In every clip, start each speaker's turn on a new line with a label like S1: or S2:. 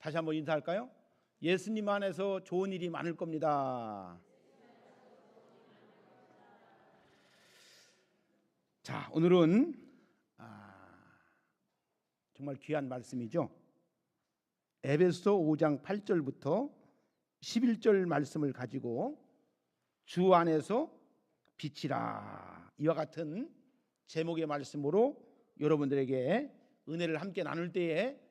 S1: 다시 한번 인사할까요? 예수님 안에서 좋은 일이 많을 겁니다. 자, 오늘은 정말 귀한 말씀이죠. 에베소 5장 8절부터 11절 말씀을 가지고 주 안에서 빛이라, 이와 같은 제목의 말씀으로 여러분들에게 은혜를 함께 나눌 때에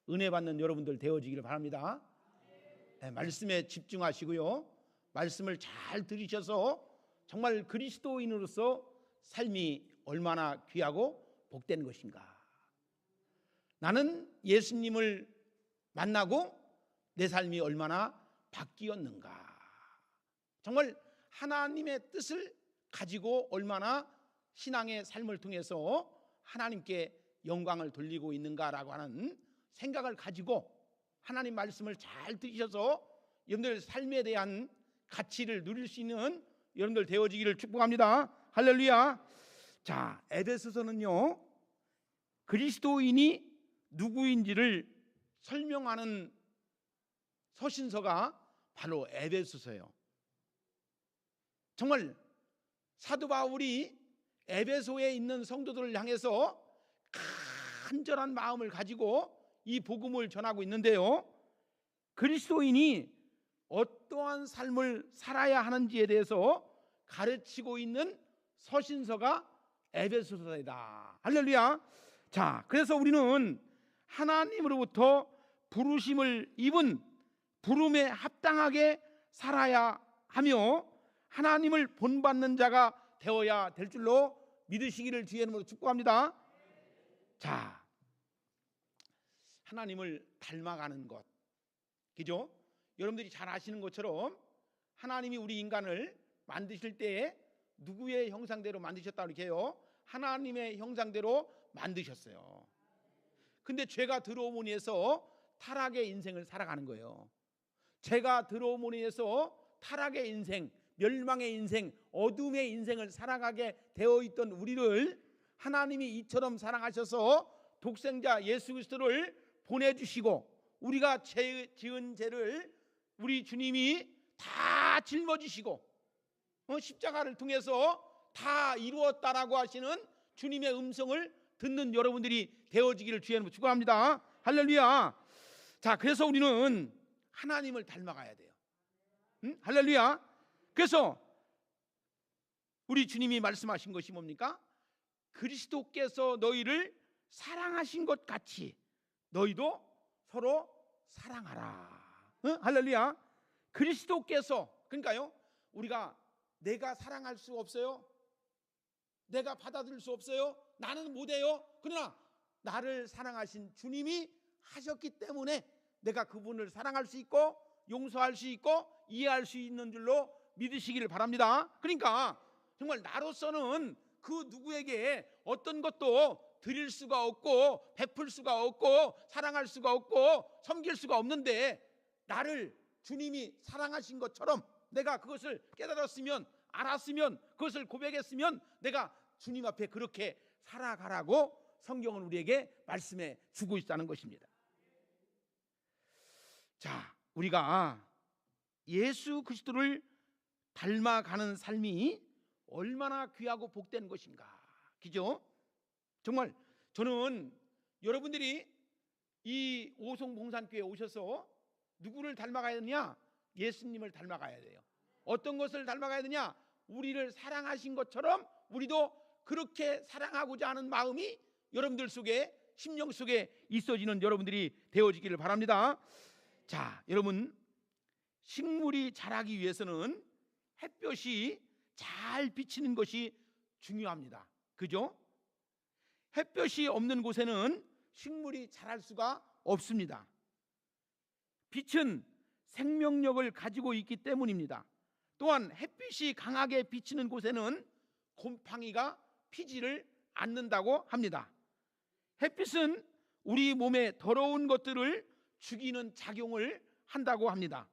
S1: 은혜 받는 여러분들 되어지기를 바랍니다. 말씀에 집중하시고요, 말씀을 잘 들으셔서 정말 그리스도인으로서 삶이 얼마나 귀하고 복된 것인가, 나는 예수님을 만나고 내 삶이 얼마나 바뀌었는가, 정말 하나님의 뜻을 가지고 얼마나 신앙의 삶을 통해서 하나님께 영광을 돌리고 있는가라고 하는 생각을 가지고 하나님 말씀을 잘 들으셔서 여러분들 삶에 대한 가치를 누릴 수 있는 여러분들 되어지기를 축복합니다. 할렐루야. 자, 에베소서는요, 그리스도인이 누구인지를 설명하는 서신서가 바로 에베소서예요. 정말 사도 바울이 에베소에 있는 성도들을 향해서 간절한 마음을 가지고 이 복음을 전하고 있는데요, 그리스도인이 어떠한 삶을 살아야 하는지에 대해서 가르치고 있는 서신서가 에베소서이다. 할렐루야. 자, 그래서 우리는 하나님으로부터 부르심을 입은 부름에 합당하게 살아야 하며 하나님을 본받는 자가 되어야 될 줄로 믿으시기를 주의 이름으로 축복합니다. 자, 하나님을 닮아가는 것, 그죠? 여러분들이 잘 아시는 것처럼 하나님이 우리 인간을 만드실 때에 누구의 형상대로 만드셨다고 이렇게 해요? 하나님의 형상대로 만드셨어요. 근데 죄가 들어오므로 해서 타락의 인생을 살아가는 거예요. 죄가 들어오므로 해서 타락의 인생, 멸망의 인생, 어둠의 인생을 살아가게 되어 있던 우리를 하나님이 이처럼 사랑하셔서 독생자 예수 그리스도를 보내주시고 우리가 지은 죄를 우리 주님이 다 짊어지시고 십자가를 통해서 다 이루었다라고 하시는 주님의 음성을 듣는 여러분들이 되어지기를 주의 이름으로 축원합니다. 할렐루야. 자, 그래서 우리는 하나님을 닮아가야 돼요. 할렐루야. 그래서 우리 주님이 말씀하신 것이 뭡니까? 그리스도께서 너희를 사랑하신 것 같이 너희도 서로 사랑하라. 할렐루야. 그리스도께서, 그러니까요, 우리가 내가 사랑할 수 없어요. 내가 받아들일 수 없어요. 나는 못해요. 그러나 나를 사랑하신 주님이 하셨기 때문에 내가 그분을 사랑할 수 있고 용서할 수 있고 이해할 수 있는 줄로 믿으시기를 바랍니다. 그러니까 정말 나로서는 그 누구에게 어떤 것도 드릴 수가 없고 베풀 수가 없고 사랑할 수가 없고 섬길 수가 없는데, 나를 주님이 사랑하신 것처럼 내가 그것을 깨달았으면, 알았으면, 그것을 고백했으면 내가 주님 앞에 그렇게 살아가라고 성경은 우리에게 말씀해 주고 있다는 것입니다. 자, 우리가 예수 그리스도를 닮아가는 삶이 얼마나 귀하고 복된 것인가, 그죠? 정말 저는 여러분들이 이 오송봉산교회에 오셔서 누구를 닮아가야 되냐? 예수님을 닮아가야 돼요. 어떤 것을 닮아가야 되냐? 우리를 사랑하신 것처럼 우리도 그렇게 사랑하고자 하는 마음이 여러분들 속에, 심령 속에 있어지는 여러분들이 되어지기를 바랍니다. 자, 여러분, 식물이 자라기 위해서는 햇볕이 잘 비치는 것이 중요합니다. 그죠? 햇볕이 없는 곳에는 식물이 자랄 수가 없습니다. 빛은 생명력을 가지고 있기 때문입니다. 또한 햇빛이 강하게 비치는 곳에는 곰팡이가 피지를 않는다고 합니다. 햇빛은 우리 몸에 더러운 것들을 죽이는 작용을 한다고 합니다.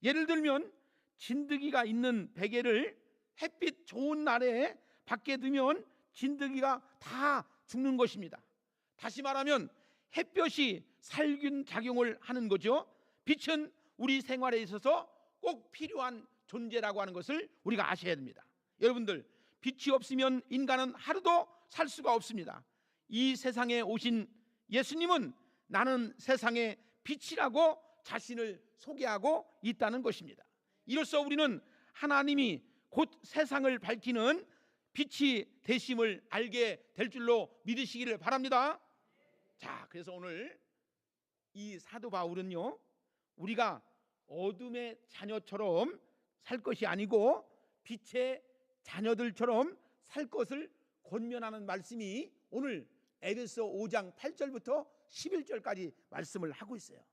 S1: 예를 들면 진드기가 있는 베개를 햇빛 좋은 날에 밖에 두면 진드기가 다 죽는 것입니다. 다시 말하면 햇볕이 살균 작용을 하는 거죠. 빛은 우리 생활에 있어서 꼭 필요한 존재라고 하는 것을 우리가 아셔야 됩니다. 여러분들, 빛이 없으면 인간은 하루도 살 수가 없습니다. 이 세상에 오신 예수님은 나는 세상의 빛이라고 자신을 소개하고 있다는 것입니다. 이로써 우리는 하나님이 곧 세상을 밝히는 빛이 되심을 알게 될 줄로 믿으시기를 바랍니다. 자, 그래서 오늘 이 사도 바울은요, 우리가 어둠의 자녀처럼 살 것이 아니고 빛의 자녀들처럼 살 것을 권면하는 말씀이 오늘 에베소 5장 8절부터 11절까지 말씀을 하고 있어요.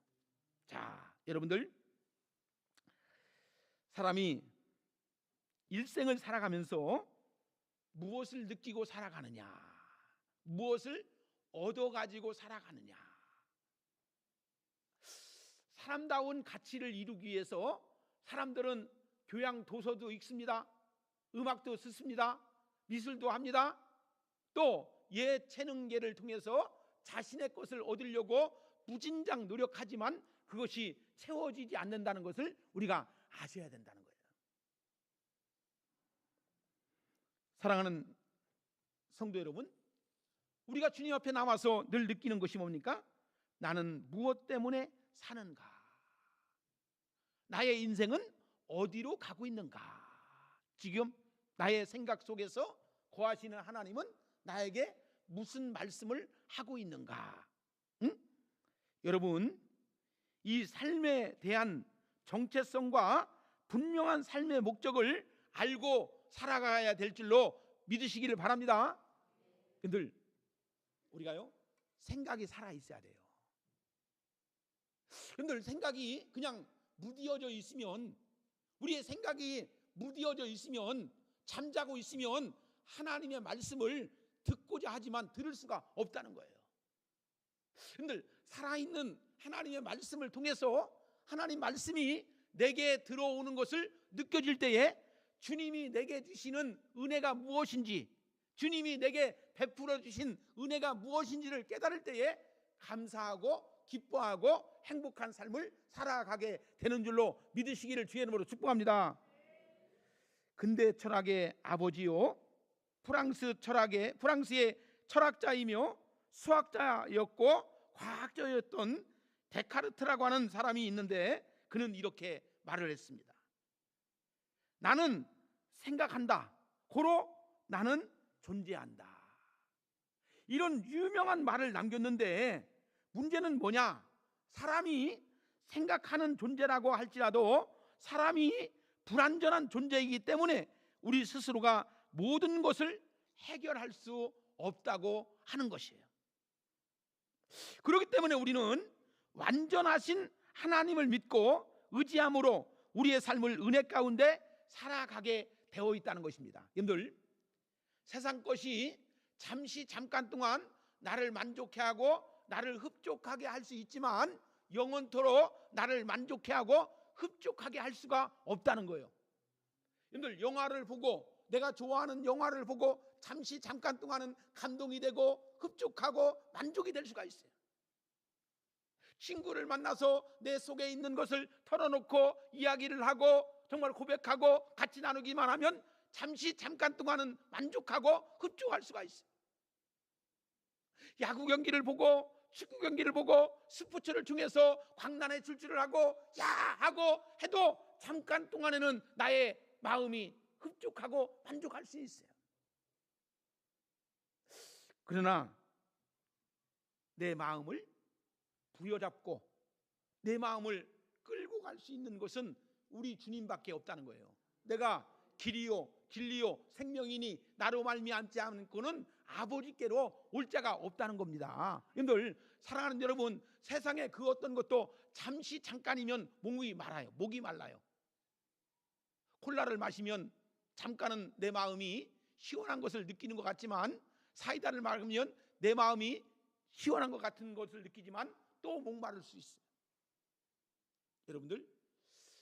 S1: 자, 여러분들, 사람이 일생을 살아가면서 무엇을 느끼고 살아가느냐, 무엇을 얻어가지고 살아가느냐, 사람다운 가치를 이루기 위해서 사람들은 교양 도서도 읽습니다. 음악도 듣습니다. 미술도 합니다. 또 예체능계를 통해서 자신의 것을 얻으려고 무진장 노력하지만 그것이 채워지지 않는다는 것을 우리가 아셔야 된다는 거예요. 사랑하는 성도 여러분, 우리가 주님 앞에 나와서 늘 느끼는 것이 뭡니까? 나는 무엇 때문에 사는가? 나의 인생은 어디로 가고 있는가? 지금 나의 생각 속에서 거하시는 하나님은 나에게 무슨 말씀을 하고 있는가? 응? 여러분, 이 삶에 대한 정체성과 분명한 삶의 목적을 알고 살아가야 될 줄로 믿으시기를 바랍니다. 근데 우리가요, 생각이 살아 있어야 돼요. 근데 생각이 그냥 무디어져 있으면, 우리의 생각이 무디어져 있으면, 잠자고 있으면 하나님의 말씀을 듣고자 하지만 들을 수가 없다는 거예요. 근데 살아있는 하나님의 말씀을 통해서 하나님 말씀이 내게 들어오는 것을 느껴질 때에 주님이 내게 주시는 은혜가 무엇인지, 주님이 내게 베풀어 주신 은혜가 무엇인지를 깨달을 때에 감사하고 기뻐하고 행복한 삶을 살아가게 되는 줄로 믿으시기를 주의 이름으로 축복합니다. 근대 철학의 아버지요, 프랑스의 철학자이며 수학자였고 과학자였던 데카르트라고 하는 사람이 있는데, 그는 이렇게 말을 했습니다. 나는 생각한다, 고로 나는 존재한다. 이런 유명한 말을 남겼는데, 문제는 뭐냐? 사람이 생각하는 존재라고 할지라도 사람이 불완전한 존재이기 때문에 우리 스스로가 모든 것을 해결할 수 없다고 하는 것이에요. 그렇기 때문에 우리는 완전하신 하나님을 믿고 의지함으로 우리의 삶을 은혜 가운데 살아가게 되어 있다는 것입니다. 여러분들, 세상 것이 잠깐 동안 나를 만족해 하고 나를 흡족하게 할 수 있지만 영원토록 나를 만족해 하고 흡족하게 할 수가 없다는 거예요. 여러분들, 영화를 보고, 내가 좋아하는 영화를 보고 잠깐 동안은 감동이 되고 흡족하고 만족이 될 수가 있어요. 친구를 만나서 내 속에 있는 것을 털어놓고 이야기를 하고 정말 고백하고 같이 나누기만 하면 잠깐 동안은 만족하고 흡족할 수가 있어요. 야구 경기를 보고 축구 경기를 보고 스포츠를 통해서 광란의 질주를 하고 하고 해도 잠깐 동안에는 나의 마음이 흡족하고 만족할 수 있어요. 그러나 내 마음을 부여잡고 내 마음을 끌고 갈 수 있는 것은 우리 주님밖에 없다는 거예요. 내가 길이요 진리요 생명이니 나로 말미암지 않고는 아버지께로 올 자가 없다는 겁니다. 여러분들, 사랑하는 여러분, 세상에 그 어떤 것도 잠깐이면 목이 말라요. 콜라를 마시면 잠깐은 내 마음이 시원한 것을 느끼는 것 같지만, 사이다를 마시면 내 마음이 시원한 것 같은 것을 느끼지만 또 목마를 수 있어요. 여러분들,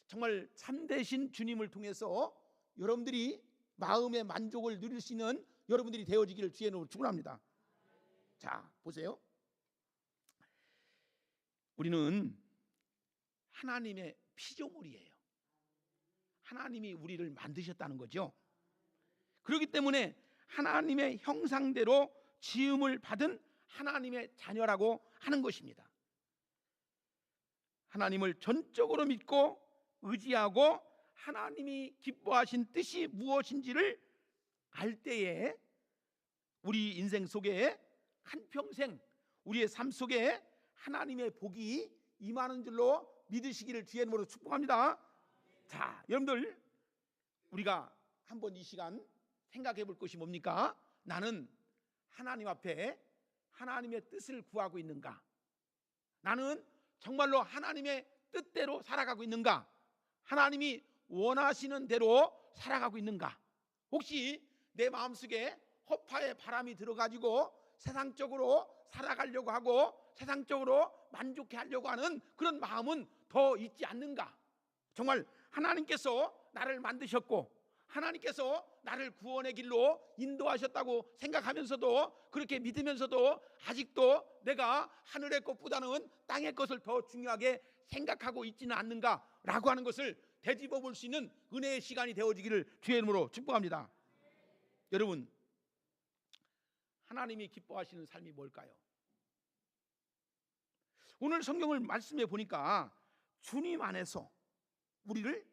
S1: 정말 참되신 주님을 통해서 여러분들이 마음의 만족을 누릴 수 있는 여러분들이 되어지기를 주의 이름으로 축원합니다. 자, 보세요. 우리는 하나님의 피조물이에요. 하나님이 우리를 만드셨다는 거죠. 그렇기 때문에 하나님의 형상대로 지음을 받은 하나님의 자녀라고 하는 것입니다. 하나님을 전적으로 믿고 의지하고 하나님이 기뻐하신 뜻이 무엇인지를 알 때에 우리 인생 속에 한평생 우리의 삶 속에 하나님의 복이 임하는 줄로 믿으시기를 주의 이름으로 축복합니다. 자, 여러분들, 우리가 한번 이 시간 생각해 볼 것이 뭡니까? 나는 하나님 앞에 하나님의 뜻을 구하고 있는가? 나는 정말로 하나님의 뜻대로 살아가고 있는가? 하나님이 원하시는 대로 살아가고 있는가? 혹시 내 마음속에 허파의 바람이 들어가지고 세상적으로 살아가려고 하고 세상적으로 만족해 하려고 하는 그런 마음은 더 있지 않는가? 정말 하나님께서 나를 만드셨고 하나님께서 나를 구원의 길로 인도하셨다고 생각하면서도, 그렇게 믿으면서도 아직도 내가 하늘의 것보다는 땅의 것을 더 중요하게 생각하고 있지는 않는가라고 하는 것을 되짚어 볼 수 있는 은혜의 시간이 되어지기를 주의 이름으로 축복합니다. 여러분, 하나님이 기뻐하시는 삶이 뭘까요? 오늘 성경을 말씀해 보니까 주님 안에서 우리를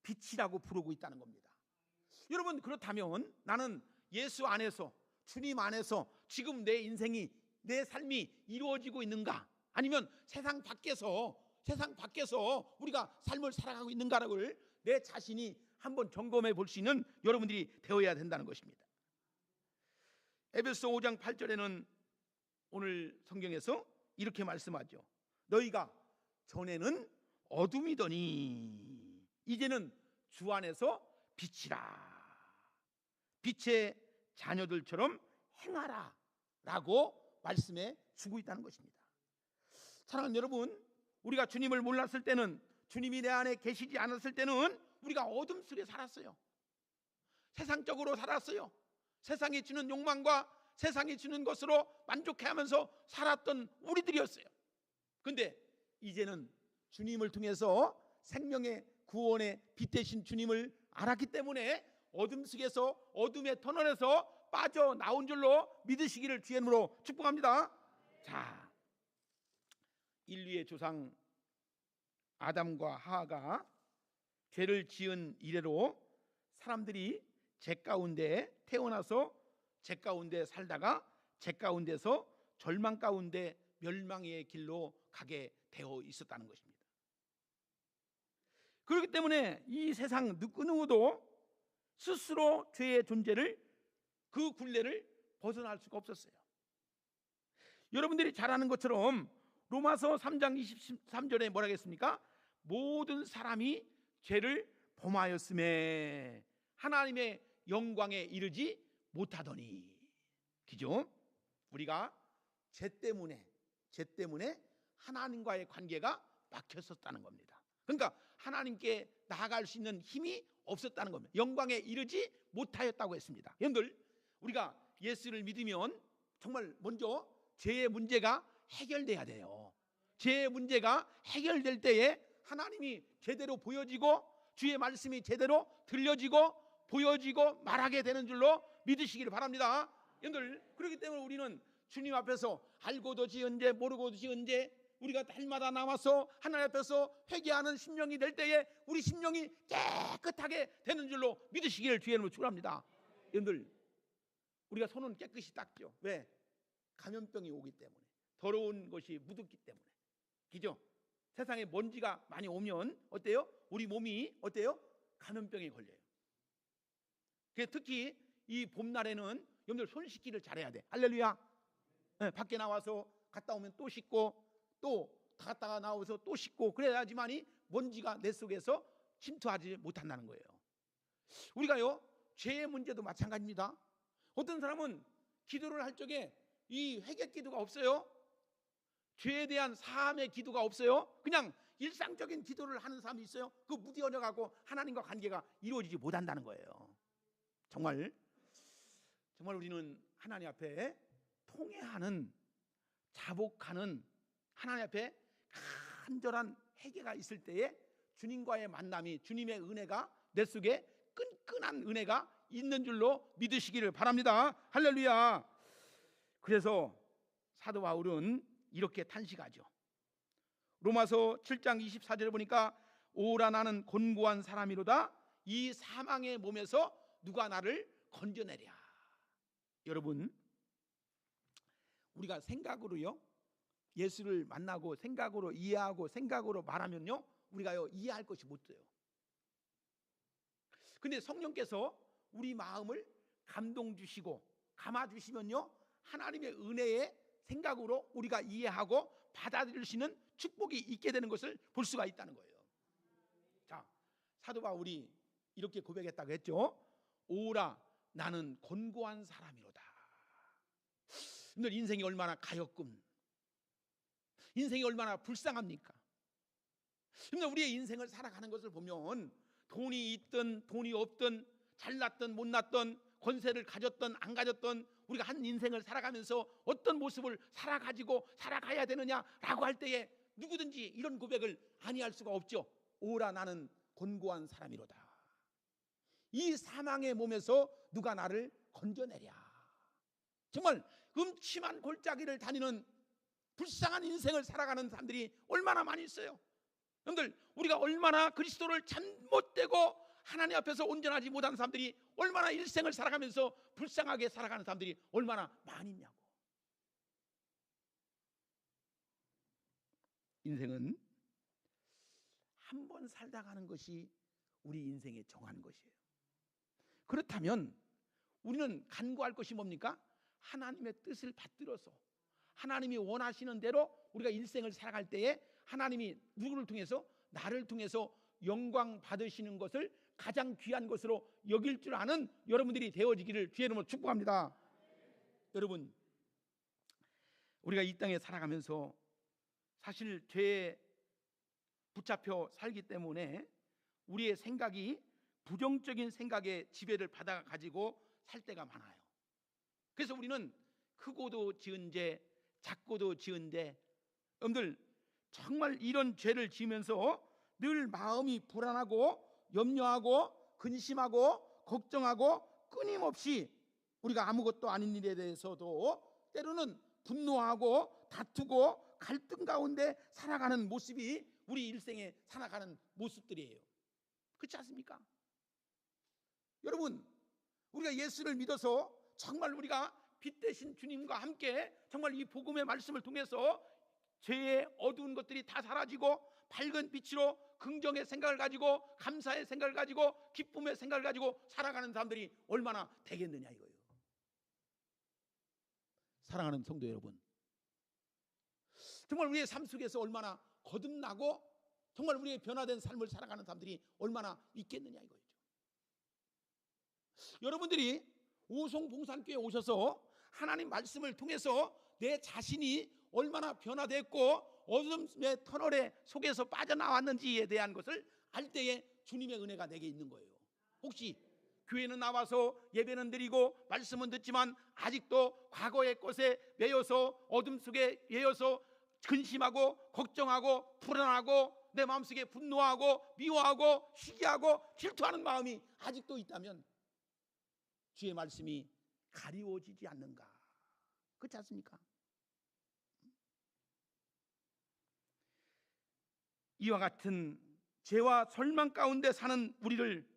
S1: 빛이라고 부르고 있다는 겁니다. 여러분, 그렇다면 나는 예수 안에서, 주님 안에서 지금 내 인생이, 내 삶이 이루어지고 있는가? 아니면 세상 밖에서 우리가 삶을 살아가고 있는가를 내 자신이 한번 점검해 볼 수 있는 여러분들이 되어야 된다는 것입니다. 에베소 5장 8절에는 오늘 성경에서 이렇게 말씀하죠. 너희가 전에는 어둠이더니 이제는 주 안에서 빛이라, 빛의 자녀들처럼 행하라 라고 말씀해 주고 있다는 것입니다. 사랑하는 여러분, 우리가 주님을 몰랐을 때는, 주님이 내 안에 계시지 않았을 때는 우리가 어둠 속에 살았어요. 세상적으로 살았어요. 세상이 주는 욕망과 세상이 주는 것으로 만족해하면서 살았던 우리들이었어요. 그런데 이제는 주님을 통해서 생명의 구원의 빛 되신 주님을 알았기 때문에 어둠 속에서, 어둠의 터널에서 빠져나온 줄로 믿으시기를 주의 이름으로 축복합니다. 자, 인류의 조상 아담과 하와가 죄를 지은 이래로 사람들이 죄 가운데 태어나서 죄 가운데 살다가 죄 가운데서 절망 가운데 멸망의 길로 가게 되어 있었다는 것입니다. 그렇기 때문에 이 세상 그 누구도 스스로 죄의 존재를, 그 굴레를 벗어날 수가 없었어요. 여러분들이 잘 아는 것처럼 로마서 3장 23절에 뭐라 했습니까? 모든 사람이 죄를 범하였음에 하나님의 영광에 이르지 못하더니. 그죠? 우리가 죄 때문에 하나님과의 관계가 막혔었다는 겁니다. 그러니까 하나님께 나아갈 수 있는 힘이 없었다는 겁니다. 영광에 이르지 못하였다고 했습니다. 여러분들, 우리가 예수를 믿으면 정말 먼저 죄의 문제가 해결돼야 돼요. 죄의 문제가 해결될 때에 하나님이 제대로 보여지고 주의 말씀이 제대로 들려지고 보여지고 말하게 되는 줄로 믿으시기를 바랍니다. 여러분들, 그렇기 때문에 우리는 주님 앞에서 알고도 지은 죄 모르고도 지은 죄 우리가 날마다 나와서 하나님 앞에서 회개하는 심령이 될 때에 우리 심령이 깨끗하게 되는 줄로 믿으시기를 주의 이름으로 축원합니다. 여러분들, 우리가 손은 깨끗이 닦죠. 왜? 감염병이 오기 때문에, 더러운 것이 묻었기 때문에. 그죠? 세상에 먼지가 많이 오면 어때요? 우리 몸이 어때요? 감염병에 걸려요. 특히 이 봄날에는 여러분들 손 씻기를 잘해야 돼. 할렐루야. 네, 밖에 나와서 갔다 오면 또 씻고 또 갔다가 나와서 또 씻고 그래야지만이 먼지가 내 속에서 침투하지 못한다는 거예요. 우리가요, 죄의 문제도 마찬가지입니다. 어떤 사람은 기도를 할 적에 이 회개 기도가 없어요. 죄에 대한 사함의 기도가 없어요. 그냥 일상적인 기도를 하는 사람이 있어요. 그 무디어져가고 하나님과 관계가 이루어지지 못한다는 거예요. 정말 우리는 하나님 앞에 통회하는, 자복하는, 하나님 앞에 간절한 회개가 있을 때에 주님과의 만남이, 주님의 은혜가 내 속에 끈끈한 은혜가 있는 줄로 믿으시기를 바랍니다. 할렐루야. 그래서 사도 바울은 이렇게 탄식하죠. 로마서 7장 24절에 보니까 오라 나는 곤고한 사람이로다. 이 사망의 몸에서 누가 나를 건져내랴. 여러분, 우리가 생각으로요 예수를 만나고 생각으로 이해하고 생각으로 말하면요 우리가요 이해할 것이 못 돼요. 근데 성령께서 우리 마음을 감동 주시고 감아 주시면요 하나님의 은혜의 생각으로 우리가 이해하고 받아들일 수 있는 축복이 있게 되는 것을 볼 수가 있다는 거예요. 자, 사도 바울이 이렇게 고백했다고 했죠. 오라 나는 곤고한 사람이로다. 오늘 인생이 얼마나 가엾군, 인생이 얼마나 불쌍합니까? 근데 우리의 인생을 살아가는 것을 보면 돈이 있든 돈이 없든 잘났든 못났든 권세를 가졌든 안 가졌든 우리가 한 인생을 살아가면서 어떤 모습을 살아가지고 살아가야 되느냐라고 할 때에 누구든지 이런 고백을 아니할 수가 없죠. 오라 나는 곤고한 사람이로다. 이 사망의 몸에서 누가 나를 건져내랴. 정말 음침한 골짜기를 다니는 불쌍한 인생을 살아가는 사람들이 얼마나 많이 있어요. 여러분들, 우리가 얼마나 그리스도를 잘못되고 하나님 앞에서 온전하지 못한 사람들이 얼마나 일생을 살아가면서 불쌍하게 살아가는 사람들이 얼마나 많이 있냐고. 인생은 한 번 살다 가는 것이 우리 인생의 정하는 것이에요. 그렇다면 우리는 간구할 것이 뭡니까? 하나님의 뜻을 받들어서 하나님이 원하시는 대로 우리가 일생을 살아갈 때에 하나님이 누구를 통해서? 나를 통해서 영광 받으시는 것을 가장 귀한 것으로 여길 줄 아는 여러분들이 되어지기를 주의 이름으로 축복합니다. 여러분, 우리가 이 땅에 살아가면서 사실 죄에 붙잡혀 살기 때문에 우리의 생각이 부정적인 생각에 지배를 받아 가지고 살 때가 많아요. 그래서 우리는 크고도 지은 죄, 작고도 지은 죄, 여러분들 정말 이런 죄를 지으면서 늘 마음이 불안하고 염려하고 근심하고 걱정하고 끊임없이 우리가 아무것도 아닌 일에 대해서도 때로는 분노하고 다투고 갈등 가운데 살아가는 모습이 우리 일생에 살아가는 모습들이에요. 그렇지 않습니까? 여러분, 우리가 예수를 믿어서 정말 우리가 빛 대신 주님과 함께 정말 이 복음의 말씀을 통해서 죄의 어두운 것들이 다 사라지고 밝은 빛으로 긍정의 생각을 가지고 감사의 생각을 가지고 기쁨의 생각을 가지고 살아가는 사람들이 얼마나 되겠느냐 이거예요. 사랑하는 성도 여러분, 정말 우리의 삶 속에서 얼마나 거듭나고 정말 우리의 변화된 삶을 살아가는 사람들이 얼마나 있겠느냐 이거죠. 여러분들이 오송봉산교회에 오셔서 하나님 말씀을 통해서 내 자신이 얼마나 변화됐고 어둠의 터널에 속에서 빠져나왔는지에 대한 것을 알 때에 주님의 은혜가 내게 있는 거예요. 혹시 교회는 나와서 예배는 드리고 말씀은 듣지만 아직도 과거의 것에 매여서 어둠 속에 매여서 근심하고 걱정하고 불안하고 내 마음속에 분노하고 미워하고 시기하고 질투하는 마음이 아직도 있다면 주의 말씀이 가리워지지 않는가? 그렇지 않습니까? 이와 같은 죄와 설망 가운데 사는 우리를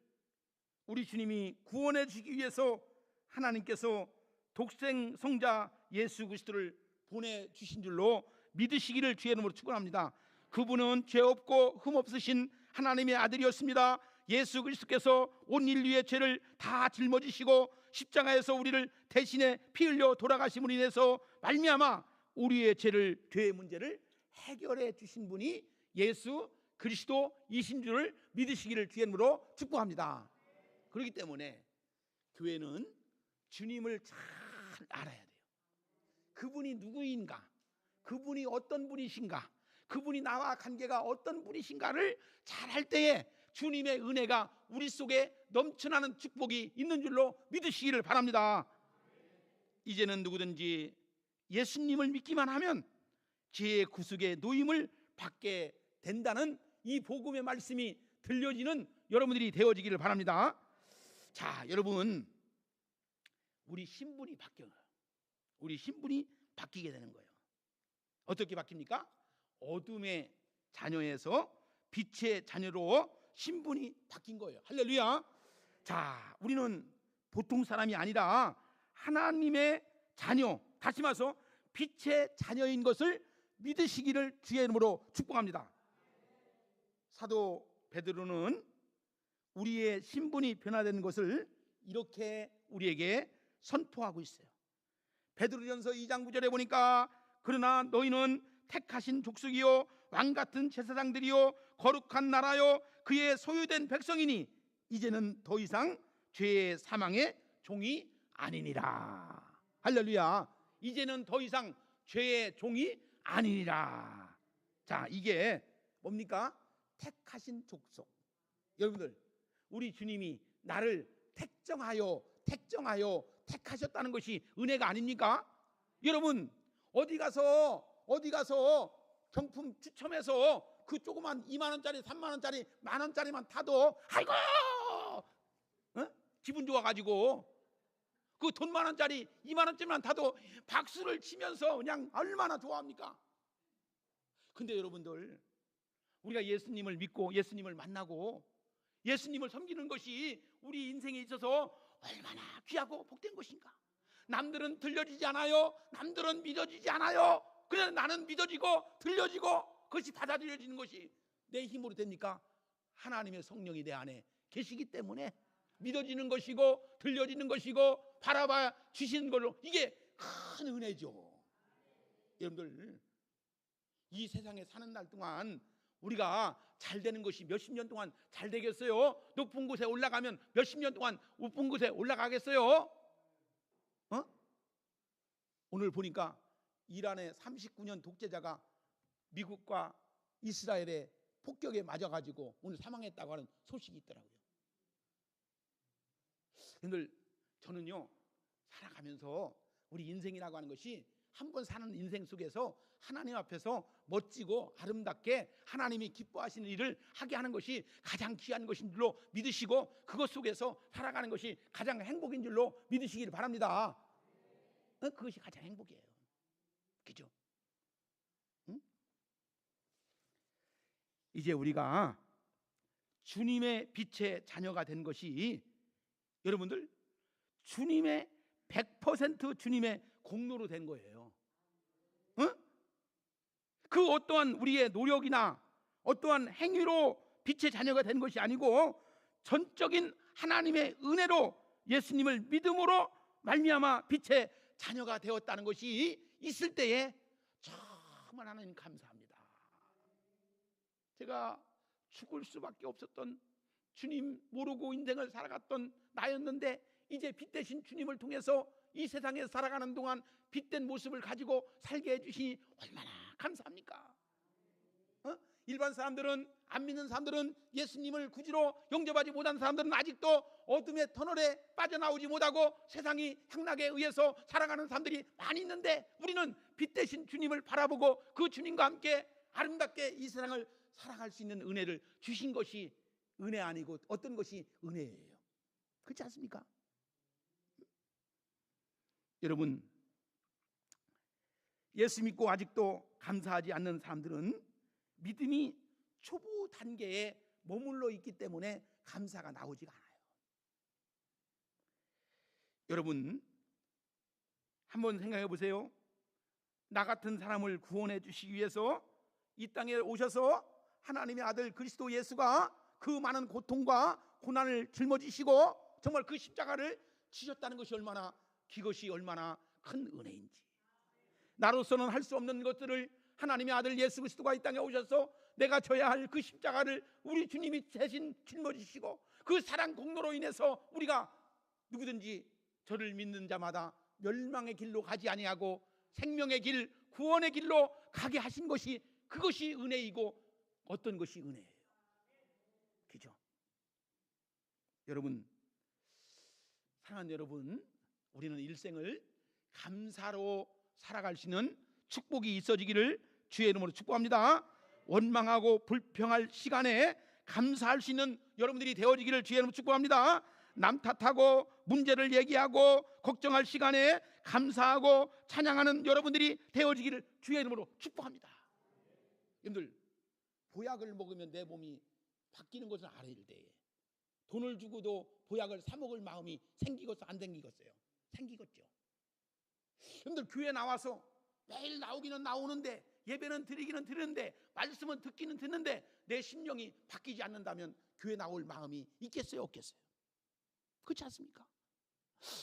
S1: 우리 주님이 구원해 주기 위해서 하나님께서 독생 성자 예수 그리스도를 보내주신 줄로 믿으시기를 주의 이름으로 축원합니다. 그분은 죄 없고 흠 없으신 하나님의 아들이었습니다. 예수 그리스도께서 온 인류의 죄를 다 짊어지시고 십자가에서 우리를 대신에 피 흘려 돌아가심으로 인해서 말미암아 우리의 죄의 문제를 해결해 주신 분이 예수 그리스도이신 줄을 믿으시기를 주의 이름으로 축복합니다. 그렇기 때문에 교회는 주님을 잘 알아야 돼요. 그분이 누구인가, 그분이 어떤 분이신가, 그분이 나와 관계가 어떤 분이신가를 잘 할 때에 주님의 은혜가 우리 속에 넘쳐나는 축복이 있는 줄로 믿으시기를 바랍니다. 이제는 누구든지 예수님을 믿기만 하면 죄의 구속의 노임을 받게 된다는 이 복음의 말씀이 들려지는 여러분들이 되어지기를 바랍니다. 자, 여러분, 우리 신분이 바뀌어요. 우리 신분이 바뀌게 되는 거예요. 어떻게 바뀝니까? 어둠의 자녀에서 빛의 자녀로 신분이 바뀐 거예요. 할렐루야. 자, 우리는 보통 사람이 아니라 하나님의 자녀, 다시 말해서 빛의 자녀인 것을 믿으시기를 주의 이름으로 축복합니다. 사도 베드로는 우리의 신분이 변화된 것을 이렇게 우리에게 선포하고 있어요. 베드로전서 2장 9절에 보니까 그러나 너희는 택하신 족속이요 왕같은 제사장들이요 거룩한 나라요 그의 소유된 백성이니 이제는 더 이상 죄의 사망의 종이 아니니라. 할렐루야. 이제는 더 이상 죄의 종이 아니니라. 자, 이게 뭡니까? 택하신 족속. 여러분들, 우리 주님이 나를 택정하여 택하셨다는 것이 은혜가 아닙니까? 여러분, 어디 가서 경품 추첨해서 그 조그만 2만 원짜리 3만 원짜리 만 원짜리만 타도 아이고 기분 좋아가지고 그 돈 만 원짜리 2만 원짜리만 타도 박수를 치면서 그냥 얼마나 좋아합니까? 근데 여러분들, 우리가 예수님을 믿고 예수님을 만나고 예수님을 섬기는 것이 우리 인생에 있어서 얼마나 귀하고 복된 것인가. 남들은 들려지지 않아요. 남들은 믿어지지 않아요. 그냥 나는 믿어지고 들려지고 그것이 받아들여지는 것이 내 힘으로 됩니까? 하나님의 성령이 내 안에 계시기 때문에 믿어지는 것이고 들려지는 것이고 바라봐 주시는 걸로 이게 큰 은혜죠. 여러분들, 이 세상에 사는 날 동안 우리가 잘 되는 것이 몇십 년 동안 잘 되겠어요? 높은 곳에 올라가면 몇십 년 동안 높은 곳에 올라가겠어요? 오늘 보니까 이란의 39년 독재자가 미국과 이스라엘의 폭격에 맞아가지고 오늘 사망했다고 하는 소식이 있더라고요. 여러분들, 저는요 살아가면서 우리 인생이라고 하는 것이 한 번 사는 인생 속에서 하나님 앞에서 멋지고 아름답게 하나님이 기뻐하시는 일을 하게 하는 것이 가장 귀한 것인 줄로 믿으시고 그것 속에서 살아가는 것이 가장 행복인 줄로 믿으시길 바랍니다. 그것이 가장 행복이에요. 그죠? 응? 이제 우리가 주님의 빛의 자녀가 된 것이 여러분들 주님의 100% 주님의 공로로 된 거예요. 그 어떠한 우리의 노력이나 어떠한 행위로 빛의 자녀가 된 것이 아니고 전적인 하나님의 은혜로 예수님을 믿음으로 말미암아 빛의 자녀가 되었다는 것이 있을 때에 정말 하나님 감사합니다. 제가 죽을 수밖에 없었던 주님 모르고 인생을 살아갔던 나였는데 이제 빛 대신 주님을 통해서 이 세상에 살아가는 동안 빛된 모습을 가지고 살게 해주시니 얼마나 감사합니까? 일반 사람들은, 안 믿는 사람들은, 예수님을 구주로 영접하지 못한 사람들은 아직도 어둠의 터널에 빠져나오지 못하고 세상이 향락에 의해서 살아가는 사람들이 많이 있는데 우리는 빛 대신 주님을 바라보고 그 주님과 함께 아름답게 이 세상을 살아갈 수 있는 은혜를 주신 것이 은혜 아니고 어떤 것이 은혜예요. 그렇지 않습니까? 여러분, 예수 믿고 아직도 감사하지 않는 사람들은 믿음이 초보 단계에 머물러 있기 때문에 감사가 나오지가 않아요. 여러분, 한번 생각해 보세요. 나 같은 사람을 구원해 주시기 위해서 이 땅에 오셔서 하나님의 아들 그리스도 예수가 그 많은 고통과 고난을 짊어지시고 정말 그 십자가를 지셨다는 것이 그것이 얼마나 큰 은혜인지. 나로서는 할 수 없는 것들을 하나님의 아들 예수 그리스도가 이 땅에 오셔서 내가 져야 할 그 십자가를 우리 주님이 대신 짊어지시고 그 사랑 공로로 인해서 우리가 누구든지 저를 믿는 자마다 멸망의 길로 가지 아니하고 생명의 길, 구원의 길로 가게 하신 것이 그것이 은혜이고 어떤 것이 은혜예요. 그죠? 여러분, 사랑하는 여러분, 우리는 일생을 감사로 살아갈 수 있는 축복이 있어지기를 주의 이름으로 축복합니다. 원망하고 불평할 시간에 감사할 수 있는 여러분들이 되어지기를 주의 이름으로 축복합니다. 남 탓하고 문제를 얘기하고 걱정할 시간에 감사하고 찬양하는 여러분들이 되어지기를 주의 이름으로 축복합니다. 여러분들, 보약을 먹으면 내 몸이 바뀌는 것을 알아야 돼. 돈을 주고도 보약을 사 먹을 마음이 생기겠어, 안 생기겠어요? 생기겠죠. 여러분들, 교회 나와서 매일 나오기는 나오는데, 예배는 드리기는 드리는데, 말씀은 듣기는 듣는데 내 심령이 바뀌지 않는다면 교회 나올 마음이 있겠어요, 없겠어요? 그렇지 않습니까?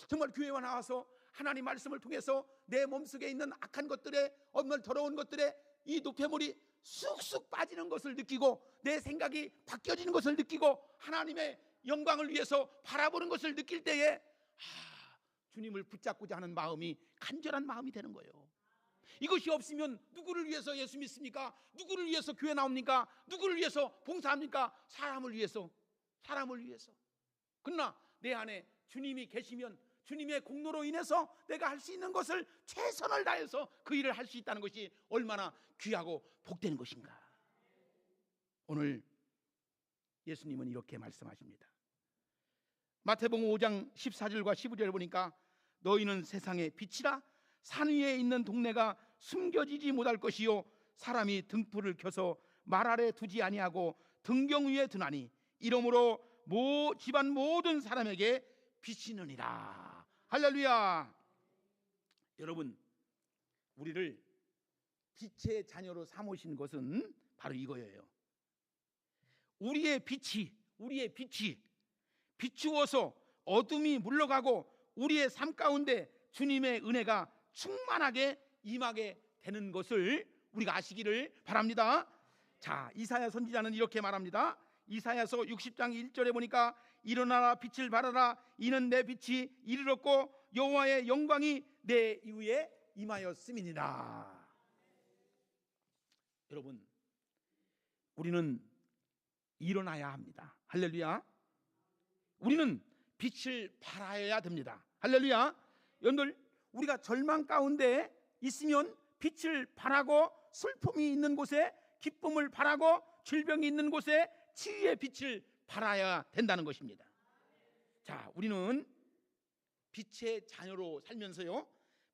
S1: 정말 교회와 나와서 하나님 말씀을 통해서 내 몸속에 있는 악한 것들에, 없는 더러운 것들에 이 노폐물이 쑥쑥 빠지는 것을 느끼고, 내 생각이 바뀌어지는 것을 느끼고, 하나님의 영광을 위해서 바라보는 것을 느낄 때에 주님을 붙잡고자 하는 마음이 간절한 마음이 되는 거예요. 이것이 없으면 누구를 위해서 예수 믿습니까? 누구를 위해서 교회 나옵니까? 누구를 위해서 봉사합니까? 사람을 위해서. 그러나 내 안에 주님이 계시면 주님의 공로로 인해서 내가 할 수 있는 것을 최선을 다해서 그 일을 할 수 있다는 것이 얼마나 귀하고 복된 것인가. 오늘 예수님은 이렇게 말씀하십니다. 마태복음 5장 14절과 15절을 보니까 너희는 세상의 빛이라. 산 위에 있는 동네가 숨겨지지 못할 것이요, 사람이 등불을 켜서 말 아래 두지 아니하고 등경 위에 두나니 이러므로 집안 모든 사람에게 비치느니라. 할렐루야. 여러분, 우리를 빛의 자녀로 삼으신 것은 바로 이거예요. 우리의 빛이 비추어서 어둠이 물러가고 우리의 삶 가운데 주님의 은혜가 충만하게 임하게 되는 것을 우리가 아시기를 바랍니다. 자, 이사야 선지자는 이렇게 말합니다. 이사야서 60장 1절에 보니까 일어나라, 빛을 발하라, 이는 내 빛이 이르렀고 여호와의 영광이 내 위에 임하였음이니라. 여러분, 우리는 일어나야 합니다. 할렐루야. 우리는 빛을 발하여야 됩니다. 할렐루야. 여러분들, 우리가 절망 가운데 있으면 빛을 발하고, 슬픔이 있는 곳에 기쁨을 발하고, 질병이 있는 곳에 치유의 빛을 발하여야 된다는 것입니다. 자, 우리는 빛의 자녀로 살면서요,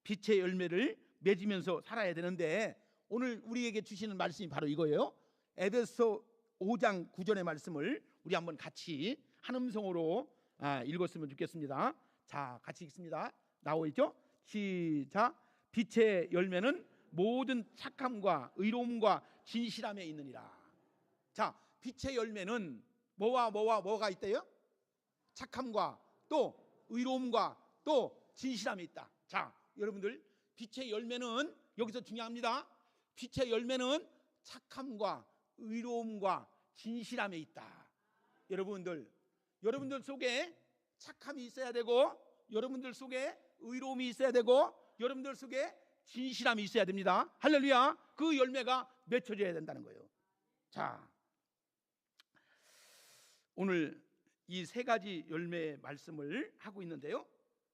S1: 빛의 열매를 맺으면서 살아야 되는데, 오늘 우리에게 주시는 말씀이 바로 이거예요. 에베소 5장 9절의 말씀을 우리 한번 같이 한 음성으로 읽었으면 좋겠습니다. 자, 같이 읽습니다. 나와 있죠? 시작. 빛의 열매는 모든 착함과 의로움과 진실함에 있느니라. 자, 빛의 열매는 뭐가 있대요? 착함과 또 의로움과 또 진실함이 있다. 자, 여러분들, 빛의 열매는 여기서 중요합니다. 빛의 열매는 착함과 의로움과 진실함에 있다. 여러분들 속에 착함이 있어야 되고, 여러분들 속에 의로움이 있어야 되고, 여러분들 속에 진실함이 있어야 됩니다. 할렐루야. 그 열매가 맺혀져야 된다는 거예요. 자, 오늘 이 세 가지 열매의 말씀을 하고 있는데요,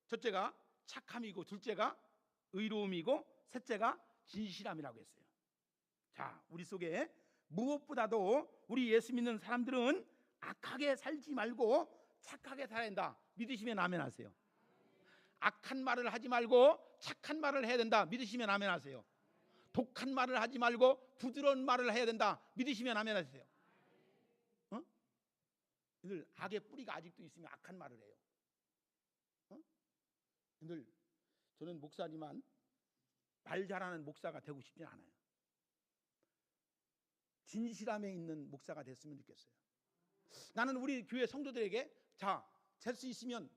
S1: 첫째가 착함이고, 둘째가 의로움이고, 셋째가 진실함이라고 했어요. 자, 우리 속에 무엇보다도 우리 예수 믿는 사람들은 악하게 살지 말고 착하게 살아야 된다. 믿으시면 아멘 하세요. 악한 말을 하지 말고 착한 말을 해야 된다. 믿으시면 아멘 하세요. 독한 말을 하지 말고 부드러운 말을 해야 된다. 믿으시면 아멘 하세요. 늘 악의 뿌리가 아직도 있으면 악한 말을 해요. 늘 저는 목사지만 말 잘하는 목사가 되고 싶진 않아요. 진실함에 있는 목사가 됐으면 좋겠어요. 나는 우리 교회 성도들에게, 자, 될 수 있으면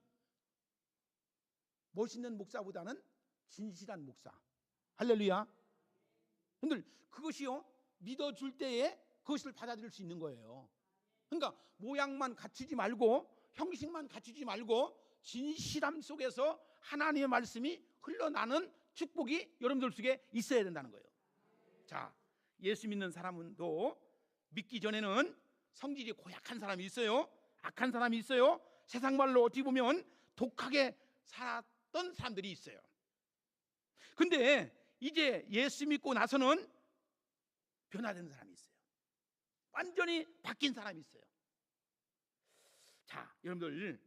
S1: 멋있는 목사보다는 진실한 목사. 할렐루야. 근데 그것이요, 믿어줄 때에 그것을 받아들일 수 있는 거예요. 그러니까 모양만 갖추지 말고, 형식만 갖추지 말고, 진실함 속에서 하나님의 말씀이 흘러나는 축복이 여러분들 속에 있어야 된다는 거예요. 자, 예수 믿는 사람도 믿기 전에는 성질이 고약한 사람이 있어요. 악한 사람이 있어요. 세상 말로 어찌 보면 독하게 살았던 사람들이 있어요. 근데 이제 예수 믿고 나서는 변화되는 사람이 있어요. 완전히 바뀐 사람이 있어요. 자, 여러분들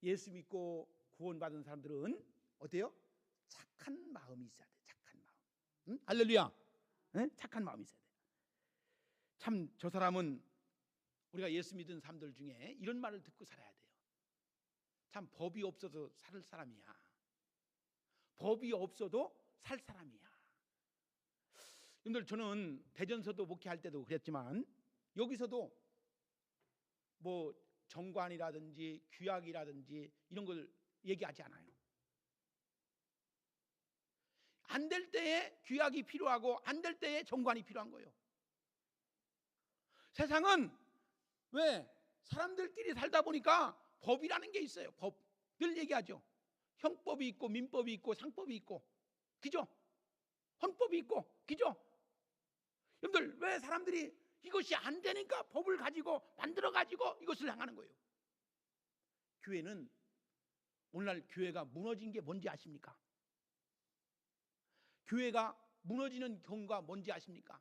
S1: 예수 믿고 구원받은 사람들은 어때요? 착한 마음이 있어야 돼. 착한 마음. 응? 할렐루야. 응? 착한 마음이 있어야 돼. 참 저 사람은, 우리가 예수 믿은 사람들 중에 이런 말을 듣고 살아야 돼요. 참 법이 없어도 살 사람이야. 법이 없어도 살 사람이야. 여러분들, 저는 대전서도 목회할 때도 그랬지만 여기서도 뭐 정관이라든지 규약이라든지 이런 걸 얘기하지 않아요. 안 될 때에 규약이 필요하고 안 될 때에 정관이 필요한 거예요. 세상은 왜 사람들끼리 살다 보니까 법이라는 게 있어요. 법. 늘 얘기하죠. 형법이 있고 민법이 있고 상법이 있고, 그죠? 헌법이 있고, 그죠? 여러분들, 왜 사람들이 이것이 안 되니까 법을 가지고 만들어 가지고 이것을 향하는 거예요. 교회는, 오늘날 교회가 무너진 게 뭔지 아십니까? 교회가 무너지는 경우가 뭔지 아십니까?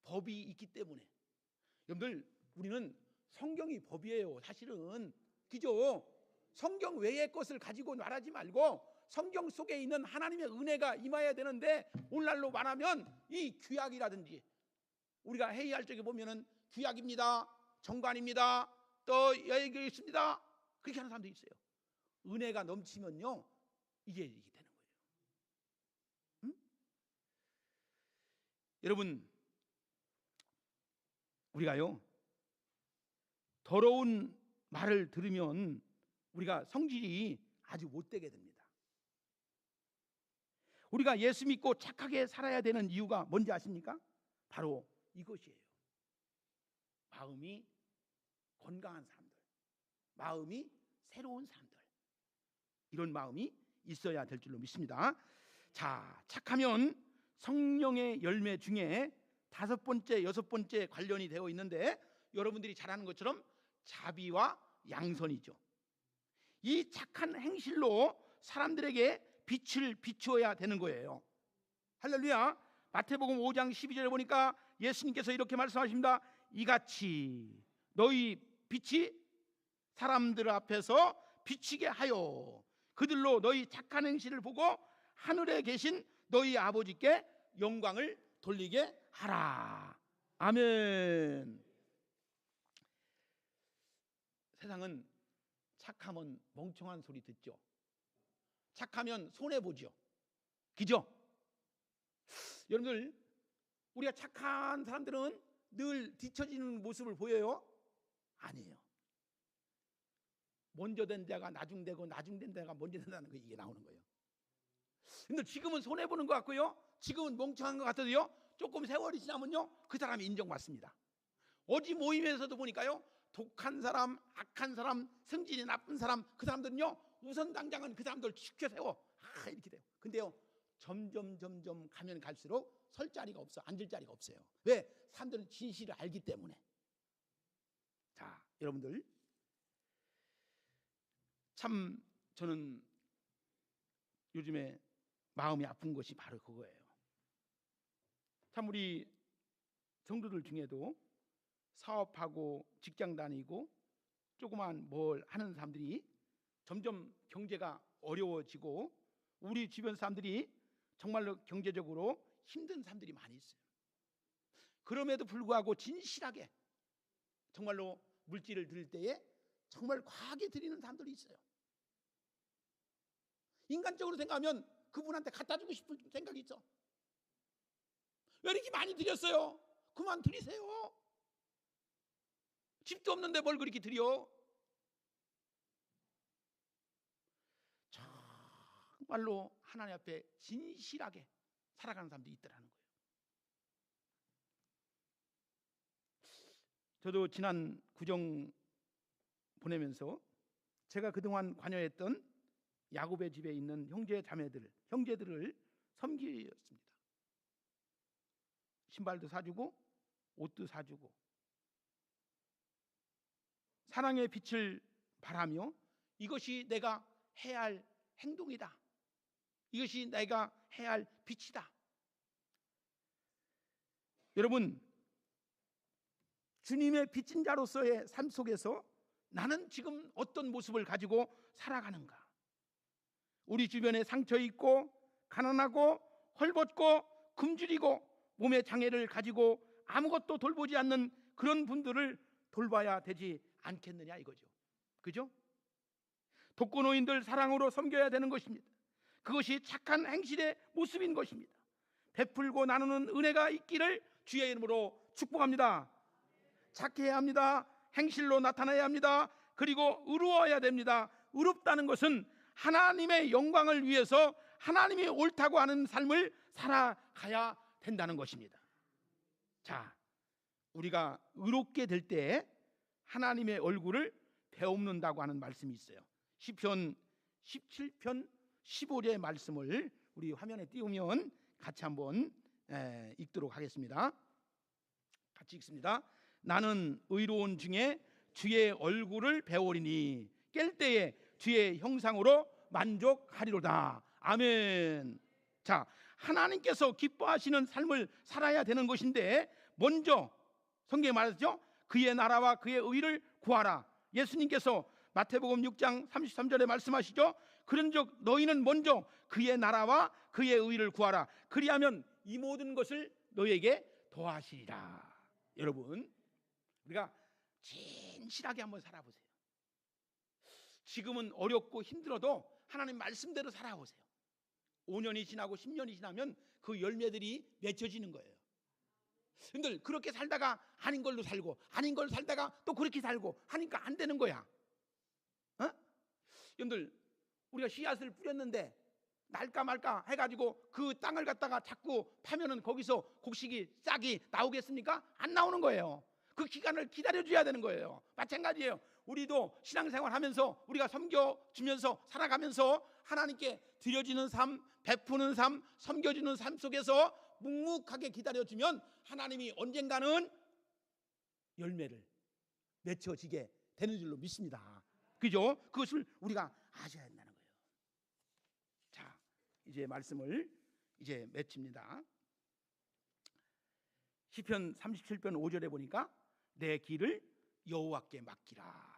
S1: 법이 있기 때문에. 여러분들, 우리는 성경이 법이에요. 사실은, 그죠? 성경 외의 것을 가지고 말하지 말고 성경 속에 있는 하나님의 은혜가 임해야 되는데, 오늘날로 말하면 이 규약이라든지, 우리가 회의할 적에 보면은 규약입니다, 정관입니다, 또 여기 있습니다, 그렇게 하는 사람도 있어요. 은혜가 넘치면요 이게 되는 거예요. 응? 여러분, 우리가요 더러운 말을 들으면 우리가 성질이 아주 못되게 됩니다. 우리가 예수 믿고 착하게 살아야 되는 이유가 뭔지 아십니까? 바로 이것이에요. 마음이 건강한 사람들, 마음이 새로운 사람들, 이런 마음이 있어야 될 줄로 믿습니다. 자, 착하면 성령의 열매 중에 5번째, 6번째 관련이 되어 있는데, 여러분들이 잘 아는 것처럼 자비와 양선이죠. 이 착한 행실로 사람들에게 빛을 비추어야 되는 거예요. 할렐루야. 마태복음 5장 12절에 보니까 예수님께서 이렇게 말씀하십니다. 이같이 너희 빛이 사람들 앞에서 비치게 하여 그들로 너희 착한 행실을 보고 하늘에 계신 너희 아버지께 영광을 돌리게 하라. 아멘. 세상은 착하면 멍청한 소리 듣죠. 착하면 손해보죠. 그죠? 여러분들, 우리가 착한 사람들은 늘 뒤처지는 모습을 보여요? 아니에요. 먼저 된 데가 나중되고 나중된 데가 먼저 된다는 거, 이게 나오는 거예요. 근데 지금은 손해보는 것 같고요, 지금은 멍청한 것 같아도요, 조금 세월이 지나면요 그 사람이 인정받습니다. 어디 모임에서도 보니까요, 독한 사람, 악한 사람, 성질이 나쁜 사람, 그 사람들은요 우선 당장은 그 사람들 시켜 세워. 이렇게 돼요. 근데요 점점 가면 갈수록 설 자리가 없어, 앉을 자리가 없어요. 왜? 사람들은 진실을 알기 때문에. 자, 여러분들, 참 저는 요즘에 마음이 아픈 것이 바로 그거예요. 참 우리 성도들 중에도 사업하고 직장 다니고 조그만 뭘 하는 사람들이 점점 경제가 어려워지고, 우리 주변 사람들이 정말로 경제적으로 힘든 사람들이 많이 있어요. 그럼에도 불구하고 진실하게 정말로 물질을 드릴 때에 정말 과하게 드리는 사람들이 있어요. 인간적으로 생각하면 그분한테 갖다 주고 싶은 생각이 있어. 왜 이렇게 많이 드렸어요? 그만 드리세요. 집도 없는데 뭘 그렇게 드려? 정말로 하나님 앞에 진실하게 살아가는 사람들이 있더라는 거예요. 저도 지난 구정 보내면서 제가 그동안 관여했던 야곱의 집에 있는 형제들을 섬기었습니다. 신발도 사주고 옷도 사주고, 사랑의 빛을 바라며 이것이 내가 해야 할 행동이다, 이것이 내가 해야 할 빛이다. 여러분, 주님의 빚진 자로서의 삶 속에서 나는 지금 어떤 모습을 가지고 살아가는가? 우리 주변에 상처 있고 가난하고 헐벗고 굶주리고 몸의 장애를 가지고 아무것도 돌보지 않는 그런 분들을 돌봐야 되지 않겠느냐 이거죠. 그죠? 독거노인들 사랑으로 섬겨야 되는 것입니다. 그것이 착한 행실의 모습인 것입니다. 베풀고 나누는 은혜가 있기를 주의 이름으로 축복합니다. 착해야 합니다. 행실로 나타나야 합니다. 그리고 의로워야 됩니다. 의롭다는 것은 하나님의 영광을 위해서 하나님이 옳다고 하는 삶을 살아가야 된다는 것입니다. 자, 우리가 의롭게 될 때 하나님의 얼굴을 되옵는다고 하는 말씀이 있어요. 시편 17편 15절의 말씀을 우리 화면에 띄우면 같이 한번 읽도록 하겠습니다. 같이 읽습니다. 나는 의로운 중에 주의 얼굴을 배우리니 깰 때에 주의 형상으로 만족하리로다. 아멘. 자, 하나님께서 기뻐하시는 삶을 살아야 되는 것인데 먼저 성경에 말하죠. 그의 나라와 그의 의를 구하라. 예수님께서 마태복음 6장 33절에 말씀하시죠. 그런즉 너희는 먼저 그의 나라와 그의 의를 구하라. 그리하면 이 모든 것을 너희에게 더하시리라. 여러분, 우리가 진실하게 한번 살아보세요. 지금은 어렵고 힘들어도 하나님 말씀대로 살아보세요. 5년이 지나고 10년이 지나면 그 열매들이 맺혀지는 거예요. 근데 그렇게 살다가 아닌 걸로 살고 아닌 걸로 살다가 또 그렇게 살고 하니까 안 되는 거야. 여러분들, 우리가 씨앗을 뿌렸는데 날까 말까 해가지고 그 땅을 갖다가 자꾸 파면은 거기서 곡식이 싹이 나오겠습니까? 안 나오는 거예요. 그 기간을 기다려줘야 되는 거예요. 마찬가지예요. 우리도 신앙생활 하면서 우리가 섬겨주면서 살아가면서 하나님께 드려지는 삶, 베푸는 삶, 섬겨주는 삶 속에서 묵묵하게 기다려주면 하나님이 언젠가는 열매를 맺혀지게 되는 줄로 믿습니다. 그죠? 그것을 우리가 아셔야 한다는 거예요. 자, 이제 말씀을 이제 맺힙니다. 시편 37편 5절에 보니까 내 길을 여호와께 맡기라.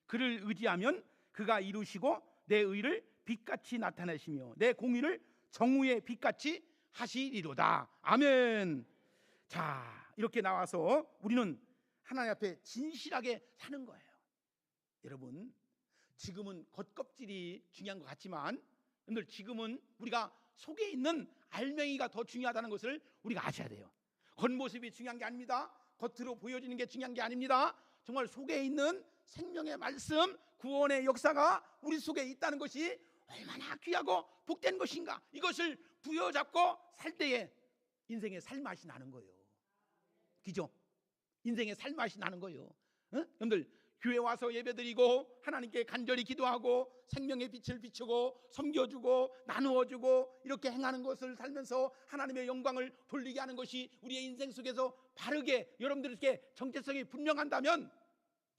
S1: 그를 의지하면 그가 이루시고 내 의를 빛같이 나타내시며 내 공의를 정의의 빛같이 하시리로다. 아멘. 자, 이렇게 나와서 우리는 하나님 앞에 진실하게 사는 거예요. 여러분, 지금은 겉껍질이 중요한 것 같지만 여러분들, 지금은 우리가 속에 있는 알맹이가 더 중요하다는 것을 우리가 아셔야 돼요. 겉모습이 중요한 게 아닙니다. 겉으로 보여지는 게 중요한 게 아닙니다. 정말 속에 있는 생명의 말씀, 구원의 역사가 우리 속에 있다는 것이 얼마나 귀하고 복된 것인가, 이것을 부여잡고 살 때에 인생의 살맛이 나는 거예요. 그죠? 인생의 살맛이 나는 거예요. 여러분들, 교회 와서 예배드리고 하나님께 간절히 기도하고 생명의 빛을 비추고 섬겨주고 나누어주고 이렇게 행하는 것을 살면서 하나님의 영광을 돌리게 하는 것이 우리의 인생 속에서 바르게 여러분들에게 정체성이 분명한다면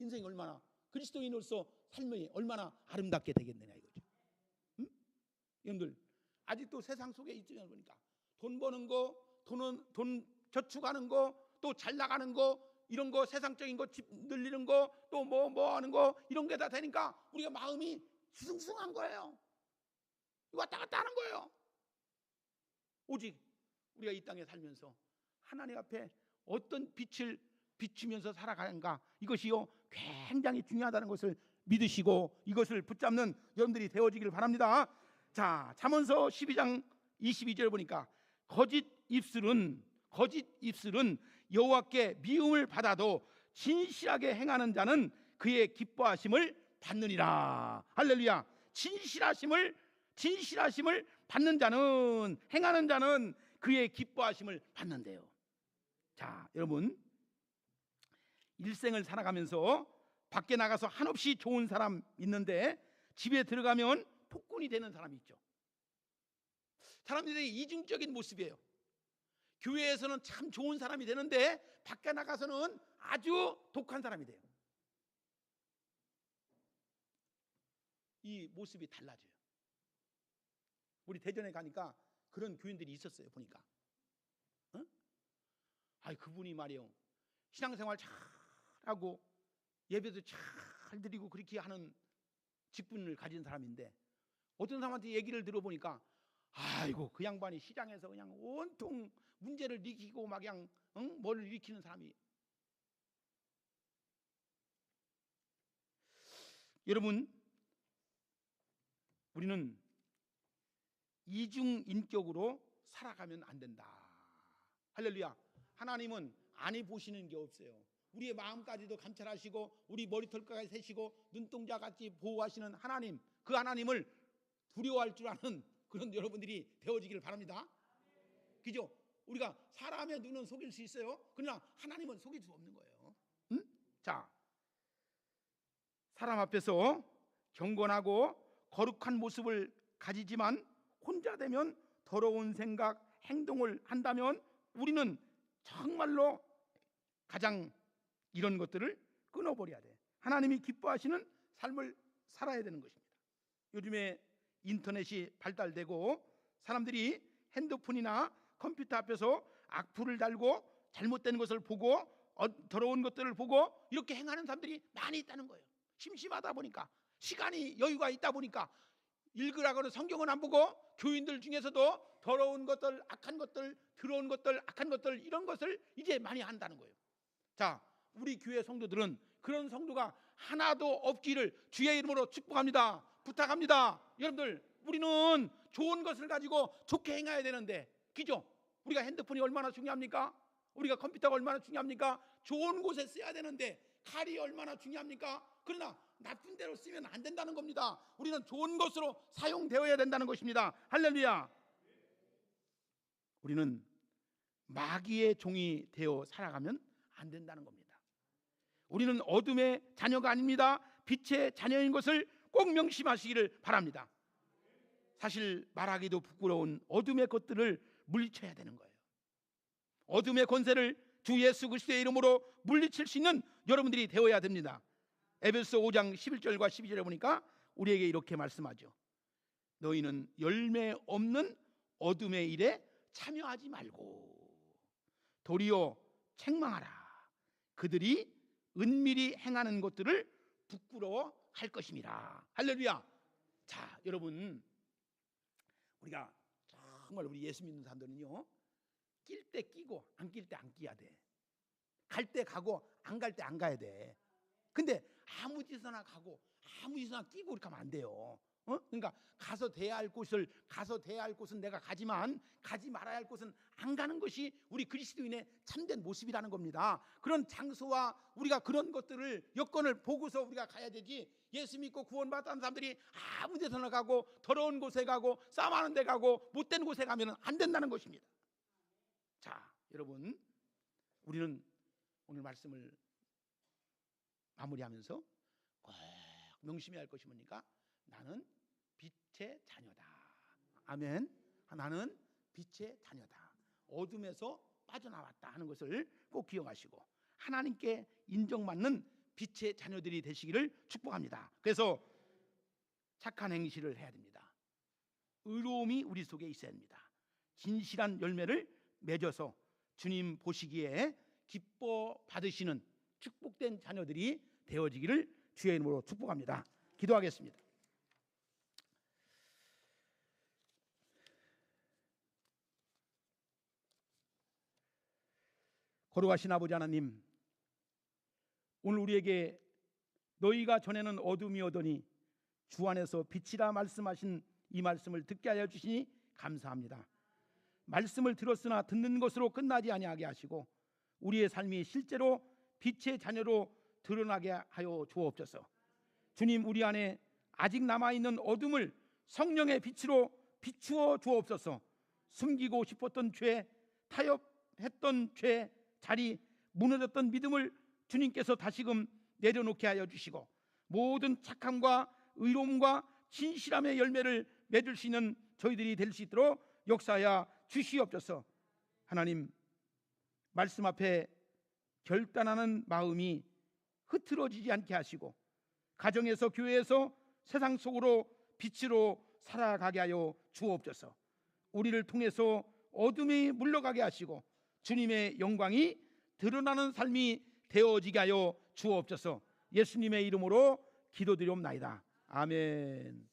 S1: 인생이 얼마나, 그리스도인으로서 삶이 얼마나 아름답게 되겠느냐 이거죠. 여러분들, 아직도 세상 속에 있지 않습니까? 돈 버는 거, 돈 저축하는 거, 또 잘 나가는 거, 이런 거, 세상적인 거, 집 늘리는 거, 또 뭐 하는 거, 이런 게 다 되니까 우리가 마음이 숭숭한 거예요. 왔다 갔다 하는 거예요. 오직 우리가 이 땅에 살면서 하나님 앞에 어떤 빛을 비추면서 살아가는가, 이것이요 굉장히 중요하다는 것을 믿으시고 이것을 붙잡는 여러분들이 되어지길 바랍니다. 자, 잠언서 12장 22절 보니까 거짓 입술은 여호와께 미움을 받아도 진실하게 행하는 자는 그의 기뻐하심을 받느니라. 할렐루야. 진실하심을 받는 자는, 행하는 자는 그의 기뻐하심을 받는데요. 자, 여러분, 일생을 살아가면서 밖에 나가서 한없이 좋은 사람 있는데 집에 들어가면 폭군이 되는 사람이 있죠. 사람들이 이중적인 모습이에요. 교회에서는 참 좋은 사람이 되는데 밖에 나가서는 아주 독한 사람이 돼요. 이 모습이 달라져요. 우리 대전에 가니까 그런 교인들이 있었어요. 보니까 그분이 말이요, 신앙생활 잘하고 예배도 잘 드리고 그렇게 하는 직분을 가진 사람인데 어떤 사람한테 얘기를 들어보니까 아이고 그 양반이 시장에서 그냥 온통 문제를 일으키고 막 그냥 뭘 일으키는 사람이. 여러분, 우리는 이중인격으로 살아가면 안 된다. 할렐루야. 하나님은 안이 보시는 게 없어요. 우리의 마음까지도 감찰하시고 우리 머리털까지 세시고 눈동자같이 보호하시는 하나님, 그 하나님을 두려워할 줄 아는 그런 여러분들이 되어지기를 바랍니다. 그죠? 우리가 사람의 눈은 속일 수 있어요. 그러나 하나님은 속일 수 없는 거예요. 응? 자, 사람 앞에서 경건하고 거룩한 모습을 가지지만 혼자 되면 더러운 생각, 행동을 한다면 우리는 정말로 가장 이런 것들을 끊어버려야 돼. 하나님이 기뻐하시는 삶을 살아야 되는 것입니다. 요즘에 인터넷이 발달되고 사람들이 핸드폰이나 컴퓨터 앞에서 악플을 달고 잘못된 것을 보고 더러운 것들을 보고 이렇게 행하는 사람들이 많이 있다는 거예요. 심심하다 보니까, 시간이 여유가 있다 보니까 읽으라고는 성경은 안 보고 교인들 중에서도 더러운 것들, 악한 것들, 더러운 것들, 악한 것들 이런 것을 이제 많이 한다는 거예요. 자, 우리 교회 성도들은 그런 성도가 하나도 없기를 주의 이름으로 축복합니다. 부탁합니다. 여러분들, 우리는 좋은 것을 가지고 좋게 행해야 되는데, 그죠? 우리가 핸드폰이 얼마나 중요합니까? 우리가 컴퓨터가 얼마나 중요합니까? 좋은 곳에 써야 되는데 칼이 얼마나 중요합니까? 그러나 나쁜 데로 쓰면 안 된다는 겁니다. 우리는 좋은 것으로 사용되어야 된다는 것입니다. 할렐루야. 우리는 마귀의 종이 되어 살아가면 안 된다는 겁니다. 우리는 어둠의 자녀가 아닙니다. 빛의 자녀인 것을 꼭 명심하시기를 바랍니다. 사실 말하기도 부끄러운 어둠의 것들을 물리쳐야 되는 거예요. 어둠의 권세를 주 예수 그리스도의 이름으로 물리칠 수 있는 여러분들이 되어야 됩니다. 에베소 5장 11절과 12절에 보니까 우리에게 이렇게 말씀하죠. 너희는 열매 없는 어둠의 일에 참여하지 말고 도리어 책망하라. 그들이 은밀히 행하는 것들을 부끄러워할 것임이라. 할렐루야. 자, 여러분, 우리가 정말 우리 예수 믿는 사람들은요, 낄 때 끼고 안 낄 때 안 끼야 돼. 갈 때 가고 안 갈 때 안 가야 돼. 근데 아무 짓이나 가고 아무 짓이나 끼고 이렇게 하면 안 돼요. 그러니까 가서 돼야 할 곳은 내가 가지만 가지 말아야 할 곳은 안 가는 것이 우리 그리스도인의 참된 모습이라는 겁니다. 그런 장소와 우리가 그런 것들을 여건을 보고서 우리가 가야 되지, 예수 믿고 구원받은 사람들이 아무 데서나 가고 더러운 곳에 가고 싸움하는 데 가고 못된 곳에 가면 안 된다는 것입니다. 자, 여러분, 우리는 오늘 말씀을 마무리하면서 꼭 명심해야 할 것이 뭡니까? 나는 빛의 자녀다. 아멘. 나는 빛의 자녀다. 어둠에서 빠져나왔다 하는 것을 꼭 기억하시고 하나님께 인정받는 빛의 자녀들이 되시기를 축복합니다. 그래서 착한 행실을 해야 됩니다. 의로움이 우리 속에 있어야 됩니다. 진실한 열매를 맺어서 주님 보시기에 기뻐 받으시는 축복된 자녀들이 되어지기를 주의 이름으로 축복합니다. 기도하겠습니다. 거룩하신 아버지 하나님, 오늘 우리에게 너희가 전에는 어둠이오더니 주 안에서 빛이라 말씀하신 이 말씀을 듣게 하여 주시니 감사합니다. 말씀을 들었으나 듣는 것으로 끝나지 아니하게 하시고 우리의 삶이 실제로 빛의 자녀로 드러나게 하여 주옵소서. 주님, 우리 안에 아직 남아있는 어둠을 성령의 빛으로 비추어 주옵소서. 숨기고 싶었던 죄, 타협했던 죄, 자리, 무너졌던 믿음을 주님께서 다시금 내려놓게 하여 주시고 모든 착함과 의로움과 진실함의 열매를 맺을 수 있는 저희들이 될 수 있도록 역사하여 주시옵소서. 하나님, 말씀 앞에 결단하는 마음이 흐트러지지 않게 하시고 가정에서, 교회에서, 세상 속으로 빛으로 살아가게 하여 주옵소서. 우리를 통해서 어둠이 물러가게 하시고 주님의 영광이 드러나는 삶이 되어지게 하여 주옵소서. 예수님의 이름으로 기도드리옵나이다. 아멘.